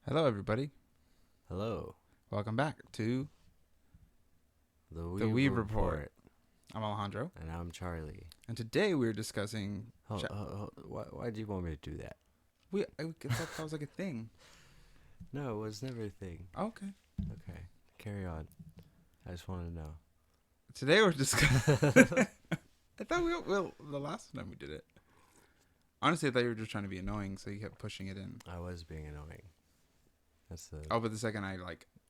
Hello, everybody. Hello. Welcome back to The the Weeb Weeb Report. Report. I'm Alejandro, And I'm Charlie. and today we're discussing. Why'd you want me to do that? I thought that was like a thing. No, it was never a thing. Okay. Okay, carry on. I just want to know. Today we're discussing. I thought the last time we did it. Honestly, I thought you were just trying to be annoying, so you kept pushing it in. I was being annoying. That's the. Oh, but the second I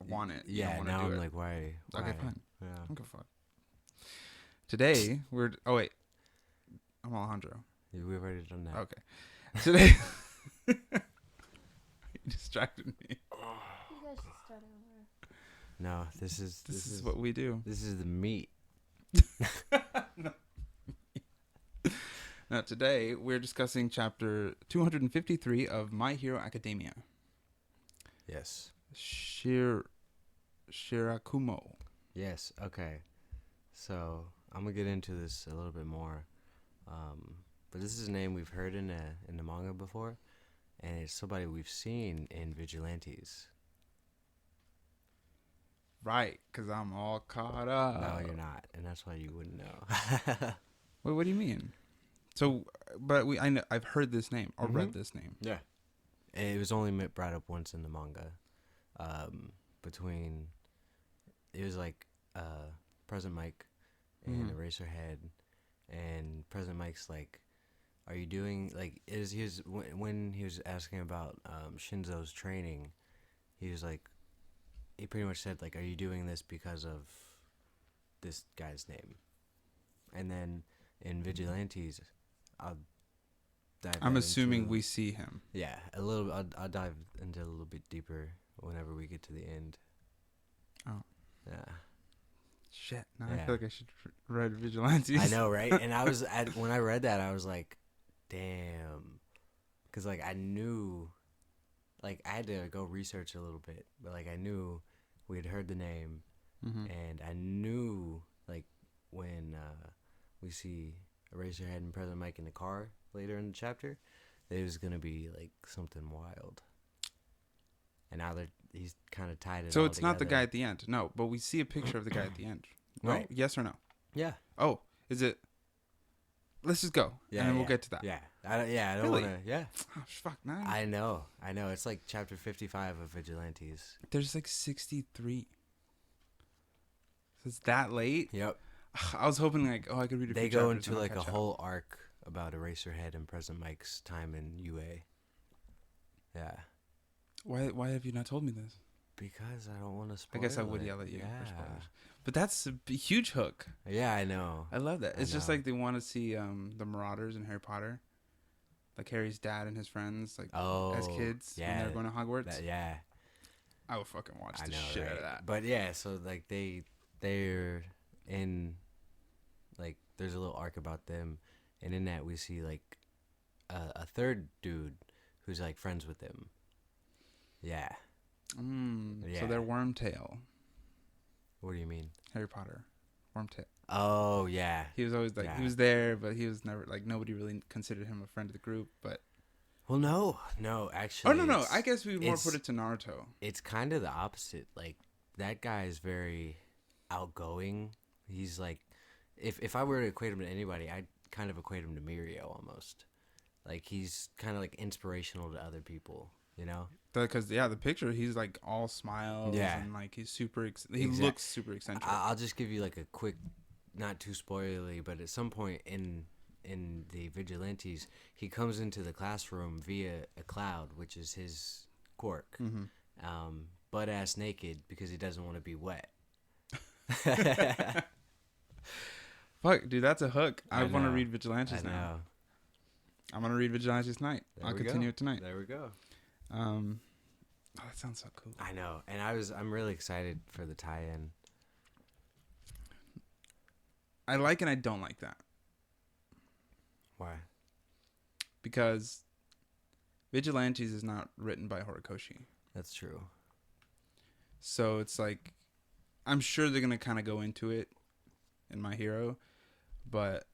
want it, you yeah. don't want to Now do I'm it. like, why? Okay, fine. Yeah. Okay, fine. Today we're. Oh wait, I'm Alejandro. We've already done that. Okay. Today. You distracted me. You guys should start over. No, this is what we do. This is the meat. Now, today we're discussing chapter 253 of My Hero Academia. Yes. Shirakumo. Yes. Okay. So I'm gonna get into this a little bit more, but this is a name we've heard in the manga before, and it's somebody we've seen in Vigilantes. Right, because I'm all caught up. No, you're not, and that's why you wouldn't know. Wait, what do you mean? So, but I've heard this name or read this name. Yeah. It was only brought up once in the manga. It was like President Mike and Eraserhead, and President Mike's like, "Are you doing like?" When he was asking about Shinzo's training, he was like, he pretty much said like, "Are you doing this because of this guy's name?" And then in Vigilantes, I'm assuming we see him. Yeah, a little. I'll dive into a little bit deeper whenever we get to the end. Oh. Yeah. Shit. Now Yeah. I feel like I should read Vigilantes. I know, right? And when I read that, I was like, damn. Because, like, I knew, like, I had to go research a little bit. But, like, I knew we had heard the name. Mm-hmm. And I knew, like, when we see Eraserhead and President Mike in the car later in the chapter, that it was going to be, like, something wild. And now he's kind of tied it So all it's not the together. guy at the end. No, but we see a picture of the guy at the end. No? Right. Yes or no? Yeah. Oh, is it? Let's just go, and then we'll get to that. Yeah. I don't Really? want to. Yeah. Oh, fuck, nice. I know. It's like chapter 55 of Vigilantes. There's like 63. So it's that late? Yep. I was hoping like, I could read a few They go chapters into and I'll like a catch up. whole arc about Eraserhead and President Mike's time in UA. Yeah. Why have you not told me this? Because I don't want to I spoil guess I would it. yell at you Yeah. for spoilers. But that's a huge hook. Yeah, I know. I love that. I It's just know. like they want to see the Marauders in Harry Potter. Like Harry's dad and his friends, like as kids when they're going to Hogwarts. Yeah. I would fucking watch I the know, shit right? out of that. But yeah, so like they're in, like, there's a little arc about them, and in that we see like a third dude who's like friends with them. Yeah. So Yeah. they're Wormtail. What do you mean? Harry Potter. Wormtail. Oh yeah. He was always like, Yeah. he was there, but he was never, like, nobody really considered him a friend of the group, but. Well, no, actually. Oh, no. I guess we more it's- put it to Naruto. It's kind of the opposite. Like, that guy is very outgoing. He's like, if I were to equate him to anybody, I'd kind of equate him to Mirio almost. Like, he's kind of like inspirational to other people, you know? Because, the picture, he's, like, all smiles. Yeah. And, like, he's super, he looks super eccentric. I'll just give you like a quick, not too spoilerly, but at some point in the Vigilantes, he comes into the classroom via a cloud, which is his quirk, butt ass naked because he doesn't want to be wet. Fuck, dude, that's a hook. I want to know. read Vigilantes I now. know. I'm going to read Vigilantes tonight. There I'll we continue go. it tonight. There we go. Oh, that sounds so cool. I know, and I'm really excited for the tie-in. I like and I don't like that. Why? Because Vigilantes is not written by Horikoshi. That's true. So it's like, I'm sure they're going to kind of go into it in My Hero, but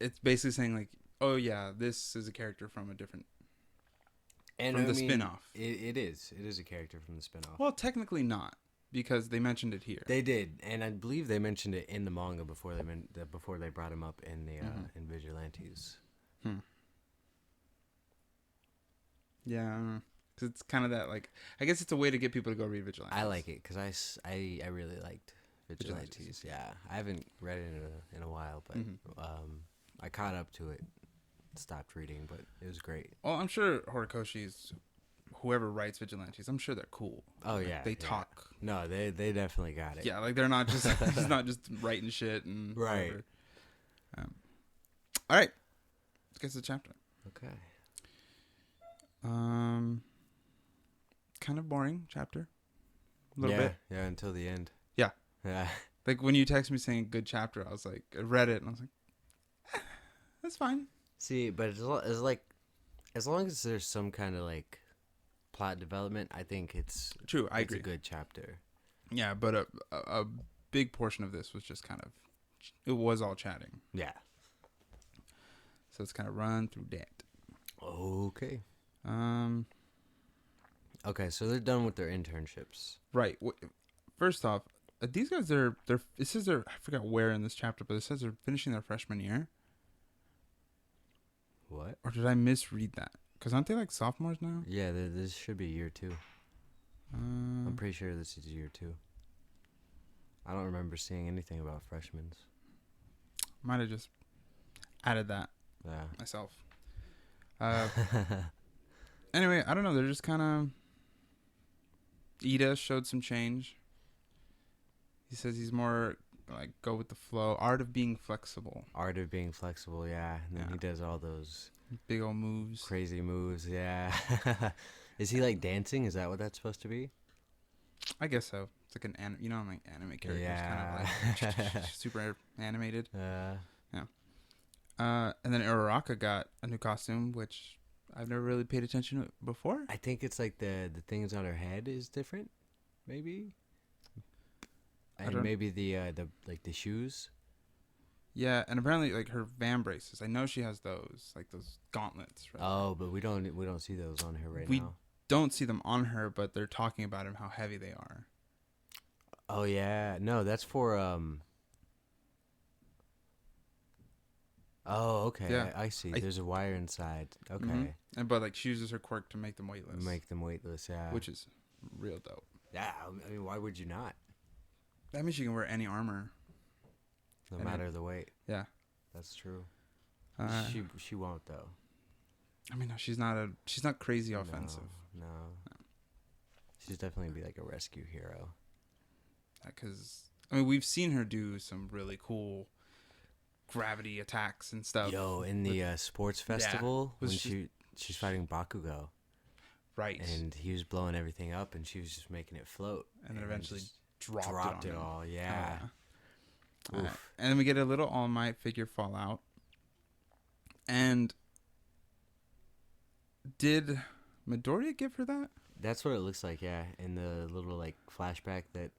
it's basically saying like, oh yeah, this is a character from a different And from I the mean, spin-off. It is a character from the spin-off. Well, technically not, because they mentioned it here. They did, and I believe they mentioned it in the manga before they brought him up in the in Vigilantes. Yeah, because it's kind of that, like, I guess it's a way to get people to go read Vigilantes. I like it because I really liked Vigilantes. Yeah, I haven't read it in a while, but I caught up to it, stopped reading, but it was great. Well, I'm sure Horikoshi's, whoever writes Vigilantes, I'm sure they're cool. Oh like, yeah, they talk. No, they definitely got it. Yeah, like they're not just he's not just writing shit and right. Whatever. All right, let's get to the chapter. Okay. Kind of boring chapter. A little bit. Yeah, until the end. Yeah. Yeah. Like when you text me saying good chapter, I was like, I read it and I was like, that's fine. See, but it's like, as long as there's some kind of like plot development, I think it's true. I it's agree. a good chapter. Yeah, but a big portion of this was just kind of, it was all chatting. Yeah. So it's kind of run through that. Okay. Okay, so they're done with their internships. Right. First off, these guys they're it says they're, I forgot where in this chapter, but it says they're finishing their freshman year. What? Or did I misread that? Because aren't they like sophomores now? Yeah, this should be year 2. I'm pretty sure this is year 2. I don't remember seeing anything about freshmen. Might have just added that myself. Anyway, I don't know. They're just kind of... Ida showed some change. He says he's more like go with the flow. Art of being flexible. Art of being flexible, yeah. And then he does all those big old moves. Crazy moves, yeah. Is he like dancing? Is that what that's supposed to be? I guess so. It's like an like anime characters, kind of like super animated. Yeah. And then Uraraka got a new costume, which I've never really paid attention to before. I think it's like the things on her head is different, maybe. And maybe the like the shoes. Yeah, and apparently like her van braces. I know she has those, like those gauntlets. Right? Oh, but we don't see those on her now. We don't see them on her, but they're talking about how heavy they are. Oh yeah, no, that's for Oh, okay. Yeah. I see. There's a wire inside. Okay. Mm-hmm. But like she uses her quirk to make them weightless. Yeah. Which is real dope. Yeah, I mean, why would you not? That means you can wear any armor. No matter the weight. Yeah. That's true. She won't though. I mean, no, she's not crazy offensive. No. She's definitely be like a rescue hero. Because I mean, we've seen her do some really cool gravity attacks and stuff. Yo, in the sports festival when she's fighting Bakugo. Right. And he was blowing everything up and she was just making it float. And then eventually dropped it all. Yeah. And then we get a little All Might figure fall out. And did Midoriya give her that? That's what it looks like, yeah. In the little like flashback that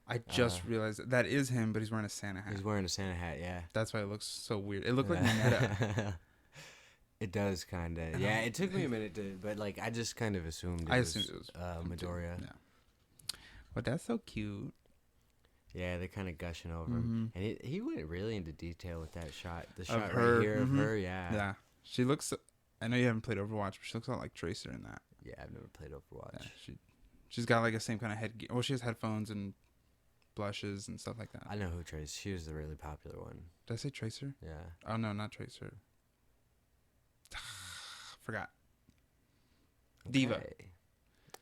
I just realized that is him, but he's wearing a Santa hat. He's wearing a Santa hat, yeah. That's why it looks so weird. It looked like Mineta. It does kind of. Yeah, it took me a minute to, but like I just kind of assumed it was Midoriya. Yeah. But that's so cute. Yeah, they're kind of gushing over him, and he went really into detail with that shot. The shot of her, right here of her, yeah. Yeah, she looks. I know you haven't played Overwatch, but she looks a lot like Tracer in that. Yeah, I've never played Overwatch. Yeah, she's got like the same kind of head. Well, she has headphones and blushes and stuff like that. I know who Tracer. She was the really popular one. Did I say Tracer? Yeah. Oh no, not Tracer. Forgot. Okay. Diva.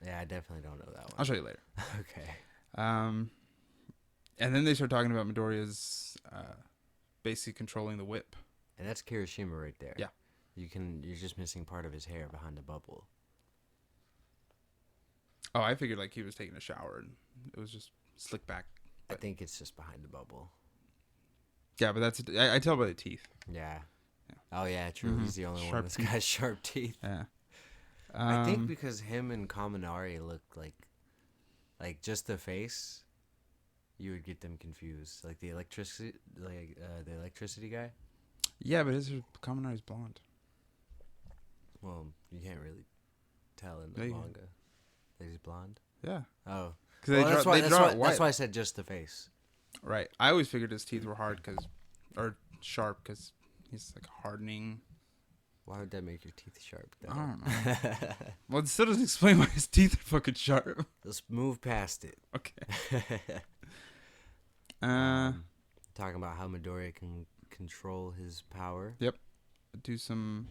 Yeah, I definitely don't know that one. I'll show you later. Okay. And then they start talking about Midoriya's basically controlling the whip. And that's Kirishima right there. Yeah. You're just missing part of his hair behind the bubble. Oh, I figured like he was taking a shower and it was just slicked back. I think it's just behind the bubble. Yeah, but that's I tell by the teeth. Yeah. Oh yeah, true. He's the only one that's got sharp teeth. Yeah. I think because him and Kaminari look like just the face, you would get them confused. Like the electricity guy. Yeah, but his Kaminari's blonde. Well, you can't really tell in the manga that he's blonde. Yeah. Oh. Because that's why I said just the face. Right. I always figured his teeth were hard or sharp because he's like hardening. Why would that make your teeth sharp? I don't know. Well, it still doesn't explain why his teeth are fucking sharp. Let's move past it. Okay. Talking about how Midoriya can control his power. Yep. Do some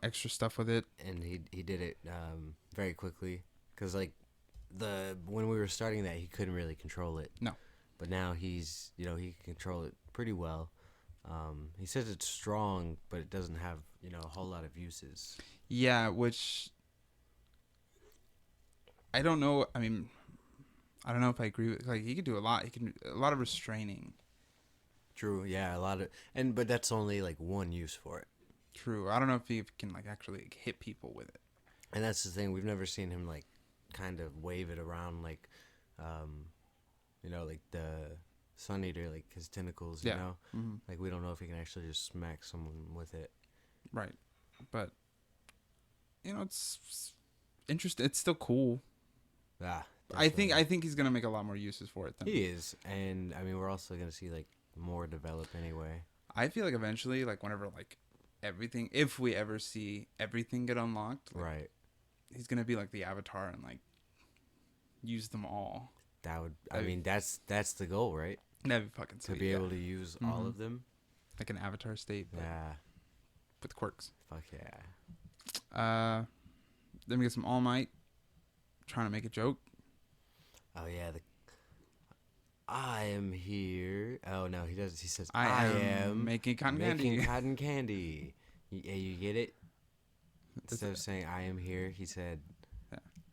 extra stuff with it. And he did it very quickly. Because, like, when we were starting that, he couldn't really control it. No. But now he can control it pretty well. He says it's strong, but it doesn't have, a whole lot of uses. Yeah, which I don't know. I mean, I don't know if I agree with. Like, he could do a lot. He can do a lot of restraining. True. Yeah, a lot of, but that's only like one use for it. True. I don't know if he can like actually hit people with it. And that's the thing. We've never seen him like kind of wave it around like, like the Sun Eater, like his tentacles. You know, like we don't know if he can actually just smack someone with it. Right. But it's interesting. It's still cool. Yeah. I think he's gonna make a lot more uses for it. He is, and I mean we're also gonna see like more develop anyway. I feel like eventually, like whenever like everything, if we ever see everything get unlocked, like, right, he's gonna be like the Avatar and like use them all. That's the goal, right? That'd be fucking sweet. To be able to use all of them, like an Avatar state. Yeah, with quirks. Fuck yeah. Then we get some All Might trying to make a joke. Oh yeah, I am here. Oh no, he does. He says I am making cotton candy. Making cotton candy. You get it? Instead of saying I am here, he said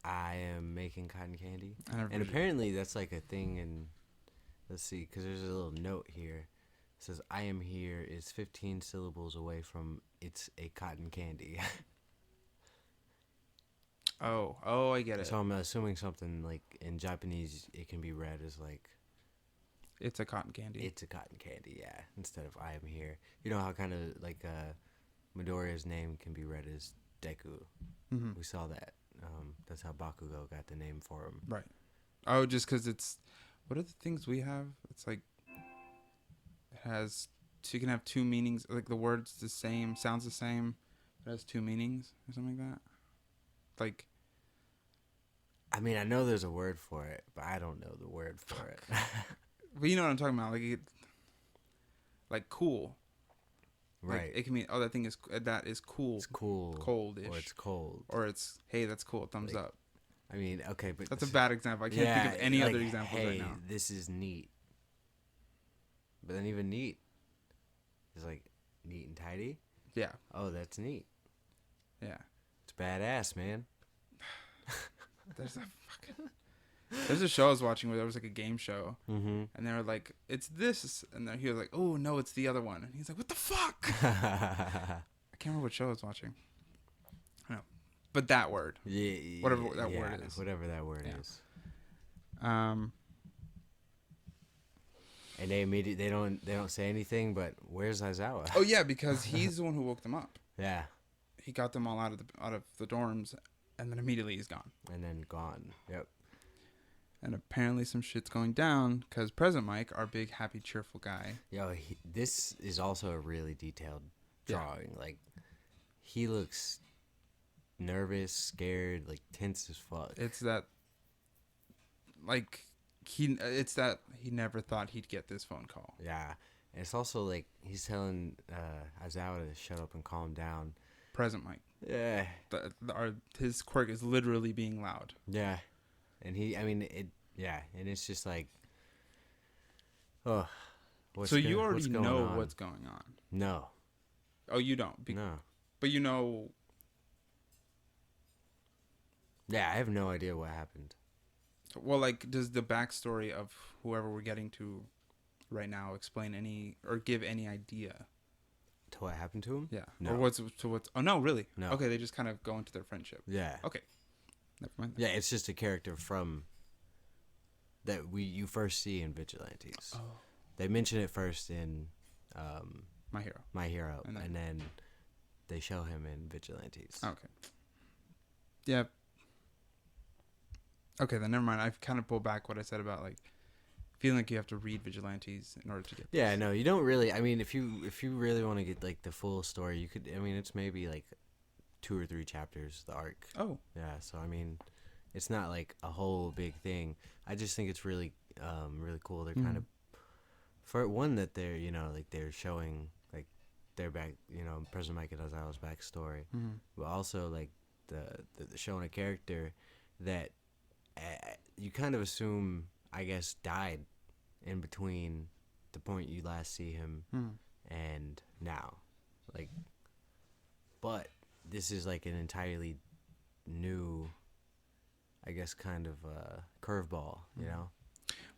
I am making cotton candy. And apparently that's like a thing. And let's see, because there's a little note here. It says I am here is 15 syllables away from it's a cotton candy. Oh, I get it. So I'm assuming something like in Japanese, it can be read as like, it's a cotton candy. It's a cotton candy, yeah. Instead of I am here. You know how kind of like Midoriya's name can be read as Deku. Mm-hmm. We saw that. That's how Bakugo got the name for him. Right. Oh, just because it's, what are the things we have? It's like, it has, so you can have two meanings. Like the word's the same, sounds the same. It has two meanings or something like that. Like, I mean, I know there's a word for it, but I don't know the word for it. But you know what I'm talking about, like cool. Right. Like, it can mean, that thing is cool. It's cool. Coldish. Or it's cold. Or it's, hey, that's cool. Thumbs like, up. I mean, okay, but that's a bad example. I can't think of any other examples right now. This is neat. But then even neat is like neat and tidy. Yeah. Oh, that's neat. Yeah. It's badass, man. There's a show I was watching where there was like a game show, and they were like, "It's this," and then he was like, "Oh no, it's the other one," and he's like, "What the fuck?" I can't remember what show I was watching. I don't know, but that word, whatever that word is, whatever that word is. And they immediately they don't say anything, but where's Aizawa? Oh yeah, because he's the one who woke them up. Yeah, he got them all out of the dorms, and then immediately he's gone. And then gone. Yep. And apparently some shit's going down because Present Mike, our big, happy, cheerful guy. Yo, this is also a really detailed drawing. Yeah. Like, he looks nervous, scared, like, tense as fuck. It's that, like, he never thought he'd get this phone call. Yeah. And it's also, like, he's telling Aizawa to shut up and calm down. Present Mike. Yeah. His quirk is literally being loud. Yeah. And and it's just like, oh. So you already know what's going on? No. Oh, you don't? No. But you know. Yeah, I have no idea what happened. Well, like, does the backstory of whoever we're getting to right now explain any, or give any idea? To what happened to him? Yeah. No. Or what's, oh, no, really? No. Okay, they just kind of go into their friendship. Yeah. Okay. Never mind. Yeah, it's just a character from that you first see in Vigilantes. Oh. They mention it first in My Hero. My Hero, and then they show him in Vigilantes. Okay. Yeah. Okay, then never mind. I've kind of pulled back what I said about like feeling like you have to read Vigilantes in order to get this. Yeah, no, you don't really. I mean, if you really want to get like the full story, you could. I mean, it's maybe like 2 or 3 chapters, the arc. Oh. Yeah, so I mean, it's not like a whole big thing. I just think it's really really cool. They're kind of, for one, that they're, you know, like they're showing like their back, you know, President Mike Azawa's backstory, but also like the showing a character that you kind of assume, I guess, died in between the point you last see him and now, like, but this is like an entirely new, I guess, kind of curveball, you know.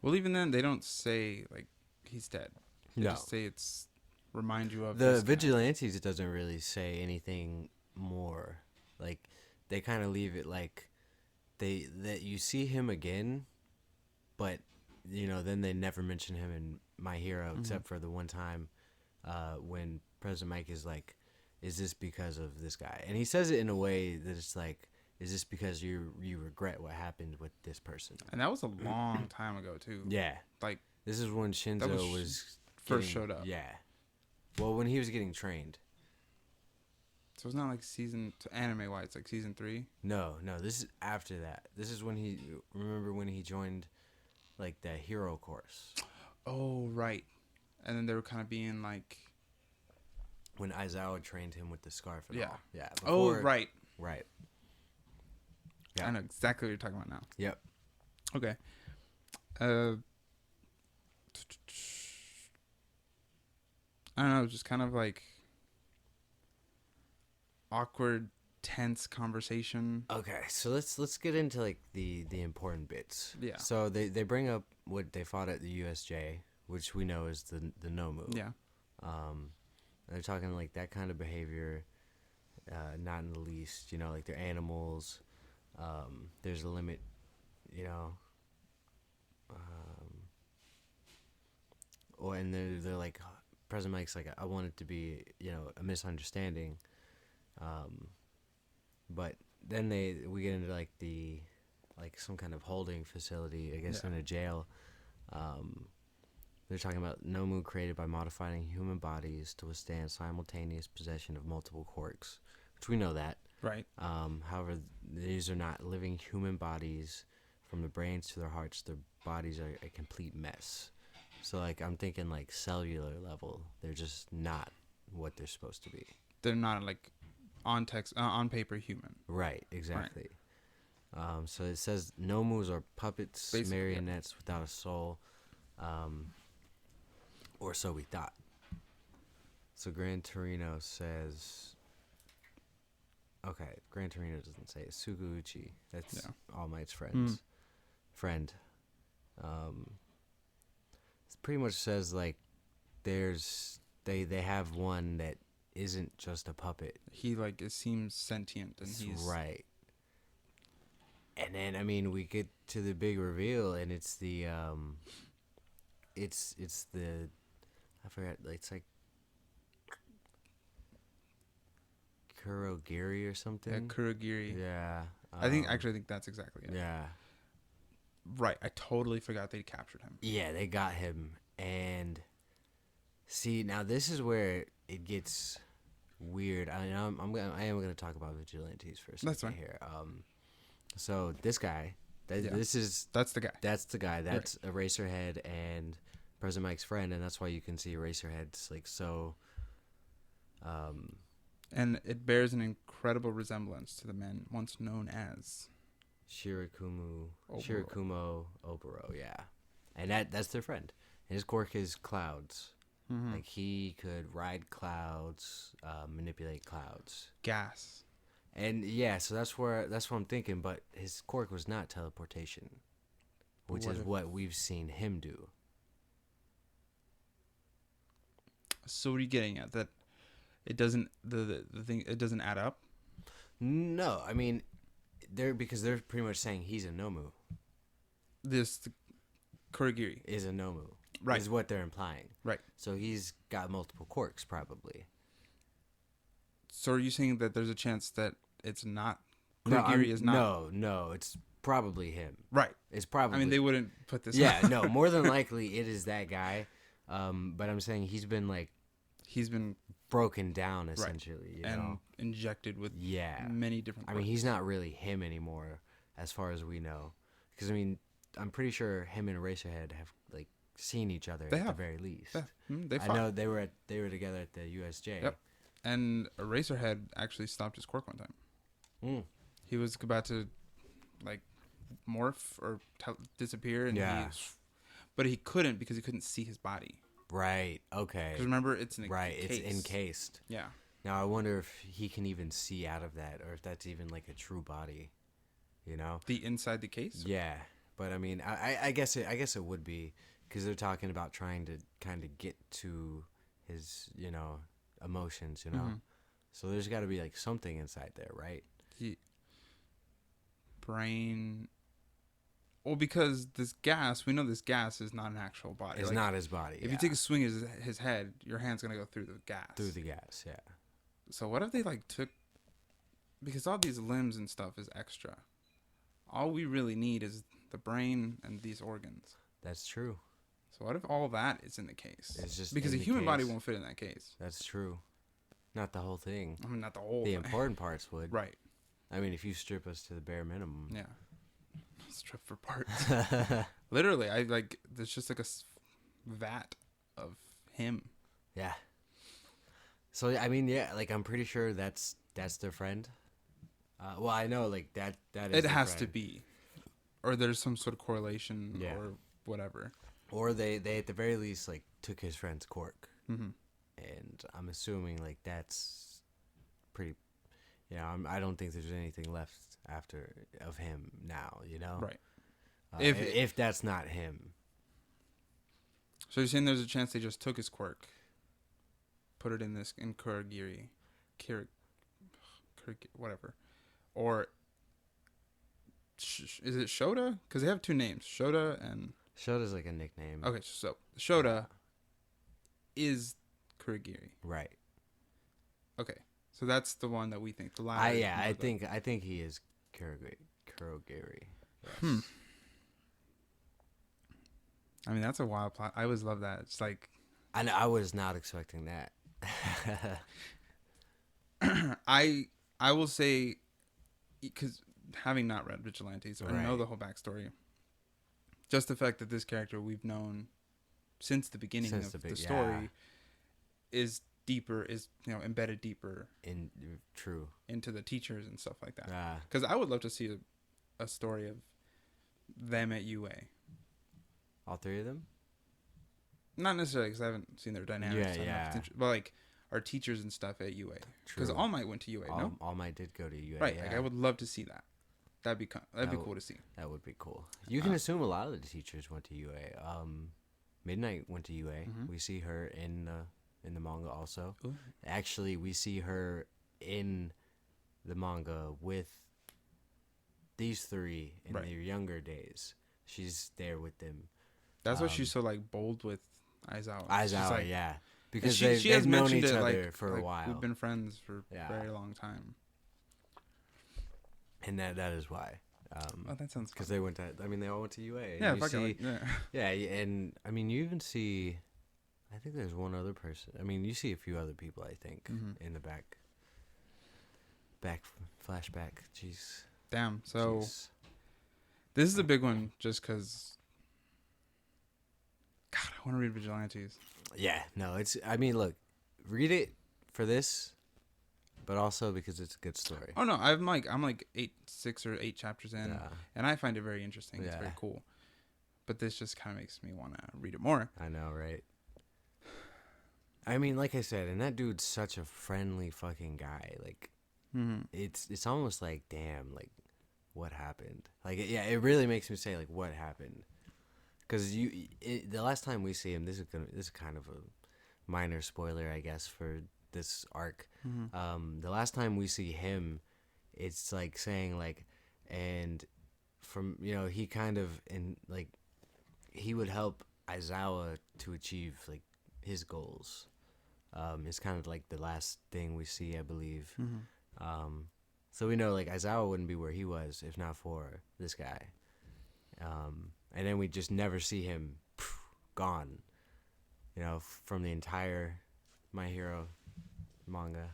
Well, even then, they don't say like he's dead. They No. just say it's remind you of The this guy. Vigilantes. It doesn't really say anything more. Like, they kind of leave it like that you see him again, but you know, then they never mention him in My Hero except for the one time when President Mike is like, "Is this because of this guy?" And he says it in a way that it's like, "Is this because you regret what happened with this person?" And that was a long time ago too. Yeah, Like this is when Shinzo was first showed up. Yeah, well, when he was getting trained. So it's not like anime wise, like season 3. No, this is after that. This is when when he joined, like, the hero course. Oh right, and then they were kind of being like when Aizawa trained him with the scarf. And Yeah. all. Yeah. Oh right. Right. Yeah. I know exactly what you're talking about now. Yep. Okay. I don't know, just kind of like awkward, tense conversation. Okay, so let's get into like the important bits. Yeah. So they bring up what they fought at the USJ, which we know is the Nomu. Yeah. They're talking like that kind of behavior, not in the least. You know, like they're animals. There's a limit, you know. And they're like, President Mike's like, I want it to be, you know, a misunderstanding. But then we get into like some kind of holding facility, I guess, in a jail. They're talking about Nomu created by modifying human bodies to withstand simultaneous possession of multiple quirks, which we know that. Right. However, these are not living human bodies. From the brains to their hearts, their bodies are a complete mess. So, like, I'm thinking, like, cellular level, they're just not what they're supposed to be. They're not like on paper human. Right, exactly. Right. So it says Nomus are puppets, basically, marionettes without a soul, or so we thought. So Gran Torino says, okay, Gran Torino doesn't say it. Suguuchi, that's All Might's friend. It pretty much says like they have one that isn't just a puppet. He like it seems sentient, and he's right. And then I mean we get to the big reveal, and it's the it's the, I forgot, it's like Kurogiri or something. Yeah, Kurogiri. Yeah. I think that's exactly it. Yeah. Right, I totally forgot they captured him. Yeah, they got him, and see, now this is where it gets weird. I am gonna talk about Vigilantes for a second. That's fine. Here. So this guy, that's the guy. That's the guy. That's right. Eraserhead and President Mike's friend, and that's why you can see Eraserhead's like so. And it bears an incredible resemblance to the man once known as Shirakumo Oboro, yeah. And that's their friend. His quirk is clouds. Mm-hmm. Like he could ride clouds, manipulate clouds. Gas. And yeah, so that's what I'm thinking, but his quirk was not teleportation, which is what we've seen him do. So what are you getting at? That it doesn't the thing, it doesn't add up? No, I mean they're pretty much saying he's a Nomu. is a Nomu. Right. Is what they're implying. Right. So he's got multiple quirks probably. So are you saying that there's a chance that it's not? No, Kurogiri is not. No, it's probably him. Right. It's probably. I mean, they wouldn't put this. Yeah, no, more than likely it is that guy. But I'm saying he's been broken down essentially, right. And injected with many different. I mean, he's not really him anymore, as far as we know, because I mean, I'm pretty sure him and Eraserhead have like seen each other the very least. Yeah. They fought. I know they were together at the USJ. Yep. And Eraserhead actually stopped his quirk one time. He was about to like morph or disappear, and but he couldn't because he couldn't see his body. Right. Okay. Because remember, it's it's encased. Yeah. Now I wonder if he can even see out of that, or if that's even like a true body. You know, the inside the case. Yeah, but I mean, I guess it would be, because they're talking about trying to kind of get to his, emotions, So there's got to be like something inside there, right? Brain. Well, because we know this gas is not an actual body. It's not his body. If you take a swing at his head, your hand's gonna go through the gas. Through the gas, yeah. So what if they took? Because all these limbs and stuff is extra. All we really need is the brain and these organs. That's true. So what if all that is in the case? It's just because a human body won't fit in that case. That's true. Not the whole thing. I mean, not the whole. The important parts would. Right. I mean, if you strip us to the bare minimum. Yeah. Strip for parts. Literally, there's just like a vat of him. Yeah. So I mean, yeah, I'm pretty sure that's their friend. Well, I know that is. It has to be, or there's some sort of correlation or whatever. Or they at the very least took his friend's quirk, and I'm assuming that's pretty. I don't think there's anything left after of him now. Right. If that's not him. So you're saying there's a chance they just took his quirk, put it in Kurogiri, whatever, or is it Shota? Because they have two names, Shota and. Shota's like a nickname. Okay, so Shota is Kurogiri. Right. Okay, so that's the one that we think. The latter. I think he is Kurogiri. Yes. I mean, that's a wild plot. I always love that. It's like I was not expecting that. I will say, because having not read Vigilantes, I know the whole backstory. Just the fact that this character we've known since the beginning of the story is deeper, embedded deeper into the teachers and stuff like that. Because I would love to see a story of them at UA. All three of them? Not necessarily, because I haven't seen their dynamics. But our teachers and stuff at UA. Because All Might went to UA. No, All Might did go to UA. Right. I would love to see that. That'd be cool to see. That would be cool. You can assume a lot of the teachers went to UA. Midnight went to UA. Mm-hmm. We see her in the manga also. Ooh. Actually, we see her in the manga with these three in their younger days. She's there with them. That's why she's so bold with Aizawa. Yeah, because they've known each other for a while. We've been friends for a very long time. And that is why. That sounds. Because they went to. I mean, they all went to UA. Yeah, yeah, and I mean, you even see. I think there's one other person. I mean, you see a few other people. I think in the back flashback. Jeez. Damn. So this is a big one, just because. God, I want to read Vigilantes. Yeah. No, it's. I mean, look, read it for this. But also because it's a good story. Oh no, I'm 6 or 8 chapters in, and I find it very interesting. It's very cool. But this just kind of makes me want to read it more. I know, right? I mean, like I said, and that dude's such a friendly fucking guy. It's almost like, damn, what happened? It really makes me say, what happened? Because the last time we see him, this is kind of a minor spoiler, I guess, for this arc. Mm-hmm. The last time we see him, it's saying and from he kind of he would help Aizawa to achieve his goals. It's kind of like the last thing we see, I believe. Mm-hmm. So we know like Aizawa wouldn't be where he was if not for this guy. And then we just never see him gone, you know, from the entire My Hero manga.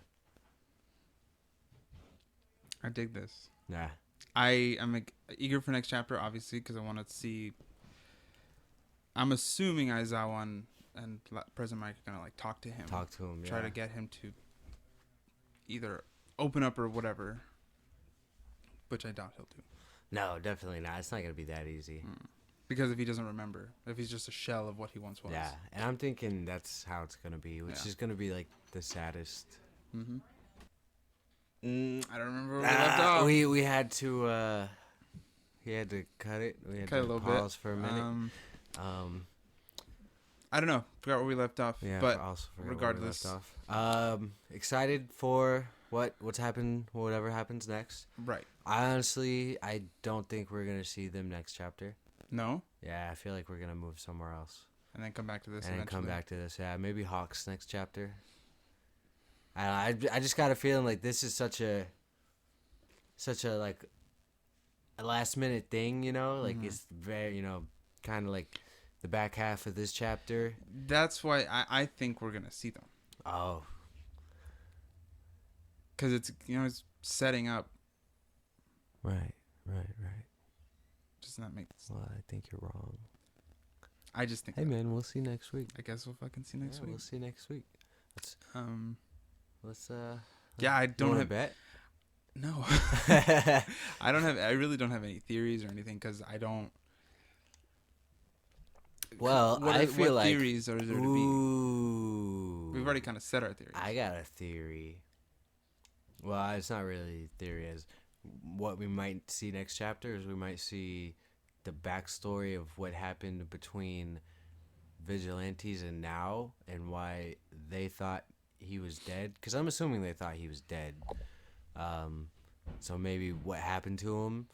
I dig this. Yeah. I am eager for next chapter, obviously, because I want to see. I'm assuming Aizawa and President Mike are gonna like talk to him, try to get him to either open up or whatever, which I doubt he'll do. No, definitely not. It's not gonna be that easy. Because if he doesn't remember, if he's just a shell of what he once was. Yeah, and I'm thinking that's how it's gonna be, which is gonna be like the saddest. Mm-hmm. I don't remember where we left off. We had to. He had to cut it. We had to pause for a minute. I don't know. Forgot where we left off. Yeah, but also regardless, where we left off. Excited for whatever happens next. Right. I don't think we're gonna see them next chapter. No. Yeah, I feel like we're gonna move somewhere else. And then come back to this. And then come back to this. Yeah, maybe Hawk's next chapter. I just got a feeling like this is such a like a last minute thing, you know, like it's very, you know, kind of like the back half of this chapter. That's why I think we're gonna see them. Oh, because it's, you know, it's setting up. Right. Does not make sense. Well, I think you're wrong. I just think. Hey man, we'll see next week. I guess we'll fucking see next week. We'll see next week. Let's yeah, I don't have bet. No. I really don't have any theories or anything because I don't. Well, I feel like theories are there to be? We've already kind of said our theories. I got a theory. Well, it's not really a theory. As what we might see next chapter is we might see the backstory of what happened between Vigilantes and Now and why they thought he was dead. Because I'm assuming they thought he was dead. So maybe what happened to him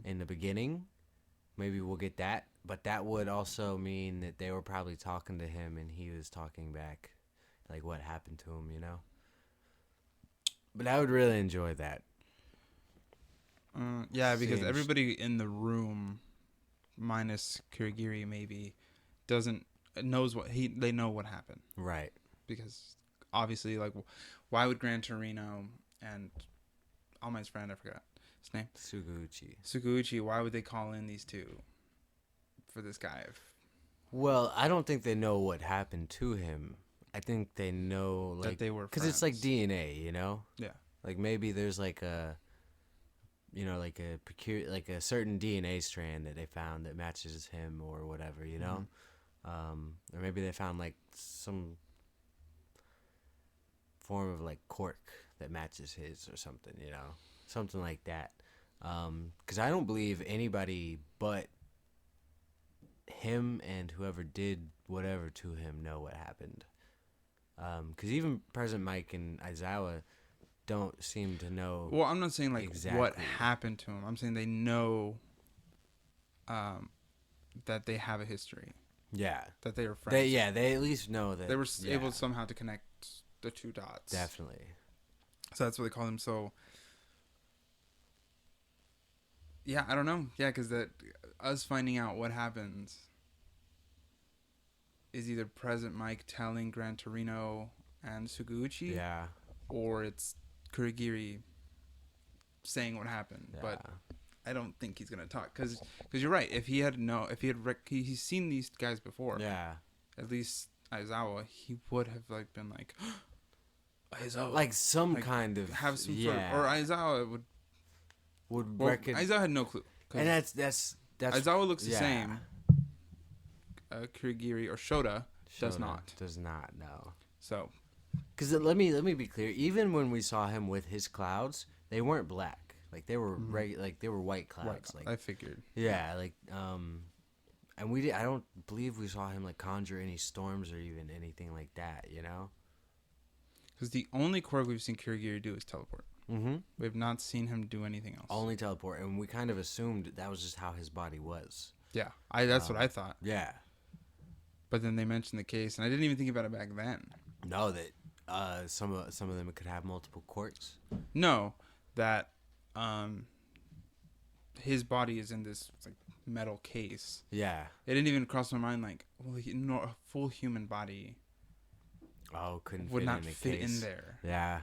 in the beginning, maybe we'll get that. But that would also mean that they were probably talking to him and he was talking back, like what happened to him, you know? But I would really enjoy that. Yeah, because everybody in the room, minus Kurigiri maybe, knows they know what happened. Right. Because obviously, like, why would Gran Torino and All Might's friend, I forgot his name, Suguchi, why would they call in these two for this guy? Well, I don't think they know what happened to him. I think they know, like, that they were because it's like DNA, you know. Yeah. Like maybe there's like a, you know, like a certain DNA strand that they found that matches him or whatever, you know. Or maybe they found like some form of like cork that matches his or something, you know, something like that. Because I don't believe anybody but him and whoever did whatever to him know what happened. Because even President Mike and Aizawa don't seem to know. Well, I'm not saying like exactly what happened to him. I'm saying they know that they have a history. Yeah. That they were friends. They at least know that. They were able somehow to connect the two dots. Definitely. So that's what they call him. So, yeah, I don't know. Yeah, because us finding out what happens is either President Mike telling Gran Torino and Suguchi. Yeah. Or it's Kurigiri saying what happened. Yeah. But I don't think he's gonna talk because you're right. If he had he's seen these guys before. Yeah. At least Aizawa, he would have like been like, Aizawa, like some like, kind of have some sort of, or Aizawa would reckon. Aizawa had no clue. And that's Aizawa looks the same. Kurigiri or Shota does not. Does not, no. So, because let me be clear. Even when we saw him with his clouds, they weren't black. Like they were like they were white clouds. Like I figured. Yeah, like and I don't believe we saw him like conjure any storms or even anything like that. You know. Because the only quirk we've seen Kurigiri do is teleport. We have not seen him do anything else. Only teleport, and we kind of assumed that was just how his body was. Yeah, that's what I thought. Yeah. But then they mentioned the case, and I didn't even think about it back then. No, that some of them could have multiple quirks. No, that his body is in this like metal case. Yeah. It didn't even cross my mind like, well, a full human body. Couldn't would fit not in the fit case. in there. Yeah.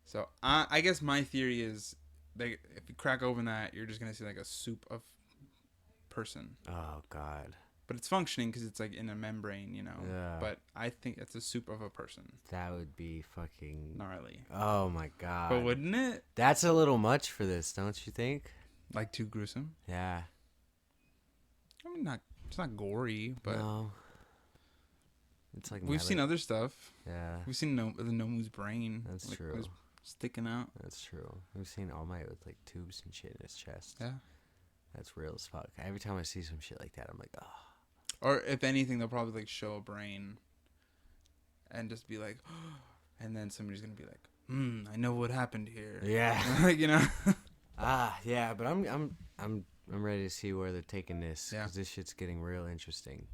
So I guess my theory is, like, if you crack open that, you're just gonna see like a soup of person. Oh God. But it's functioning because it's like in a membrane, you know. Yeah. But I think it's a soup of a person. That would be fucking Gnarly. Oh my God. But wouldn't it? That's a little much for this, don't you think? Like too gruesome. Yeah. I mean, it's not gory, but no. It's like we've seen other stuff. Yeah. We've seen the Nomu's brain. That's like, true. was sticking out. That's true. We've seen All Might with like tubes and shit in his chest. Yeah. That's real as fuck. Every time I see some shit like that, I'm like, oh. Or if anything, they'll probably like show a brain and just be like, and then somebody's gonna be like, I know what happened here. Yeah. Like, you know. Yeah, but I'm ready to see where they're taking this. Yeah. 'Cause this shit's getting real interesting.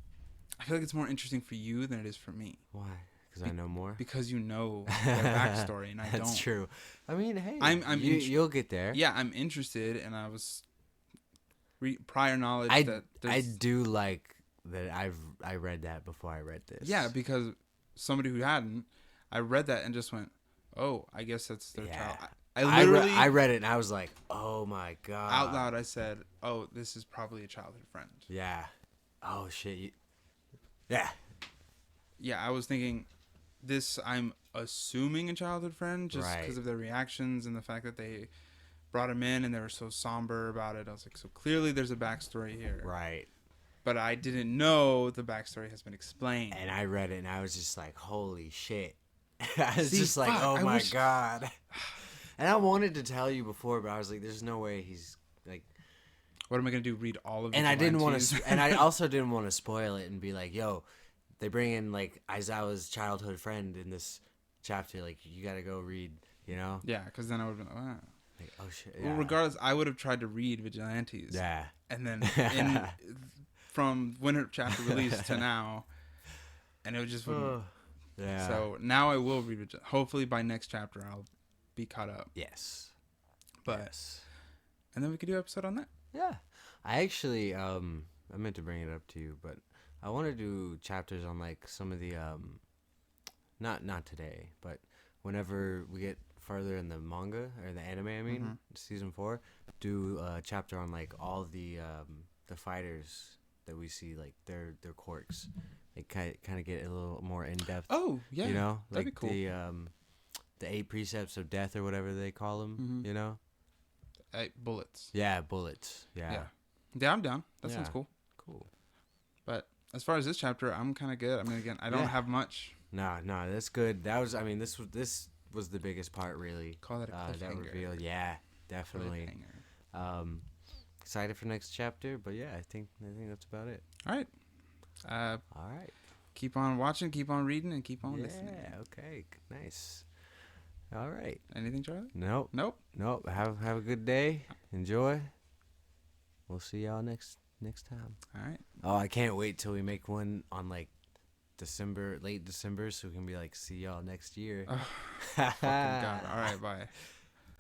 I feel like it's more interesting for you than it is for me. Why? Because I know more. Because you know their backstory and I don't. That's true. I mean, hey, you'll get there. Yeah, I'm interested, and I was prior knowledge that I do like that. I read that before I read this. Yeah, because somebody who hadn't, I read that and just went, oh, I guess that's their child. I literally I read it and I was like, oh my God. Out loud, I said, oh, this is probably a childhood friend. Yeah. Oh shit. Yeah. Yeah, I was thinking this. I'm assuming a childhood friend just because of their reactions and the fact that they brought him in and they were so somber about it. I was like, so clearly there's a backstory here. Right. But I didn't know the backstory has been explained. And I read it and I was just like, holy shit. I was just like, oh my God. And I wanted to tell you before, but I was like, there's no way he's like. What am I going to do? Read all of it? And I didn't want to, and I also didn't want to spoil it and be like, yo, they bring in like Aizawa's childhood friend in this chapter. Like, you got to go read, you know? Yeah, because then I would have been like, like, oh shit. Yeah. Well, regardless, I would have tried to read Vigilantes. Yeah. And then from when her chapter released to now, and it just wouldn't. Yeah. So now I will read it. Hopefully by next chapter I'll be caught up. Yes. But and then we could do an episode on that. Yeah. I actually I meant to bring it up to you, but I want to do chapters on like some of the not today, but whenever we get further in the manga or the anime, I mean, season 4, do a chapter on like all the fighters that we see, like their quirks. Like kind of get a little more in depth. Oh yeah, you know, that'd like be cool. The 8 precepts of death or whatever they call them. You know, bullets. Yeah, bullets. Yeah, I'm down. That sounds cool. Cool. But as far as this chapter, I'm kind of good. I mean, again, I don't have much. No, that's good. That was, I mean, this was the biggest part, really. Call that a cliffhanger. That reveal. Yeah, definitely. Excited for next chapter, but yeah, I think that's about it. All right. All right. Keep on watching, keep on reading, and keep on listening. Yeah. Okay. Nice. All right. Anything, Charlie? Nope. Have a good day. Enjoy. We'll see y'all next time. All right. Oh, I can't wait till we make one on like late December, so we can be like, see y'all next year. Oh, fucking God. All right. Bye.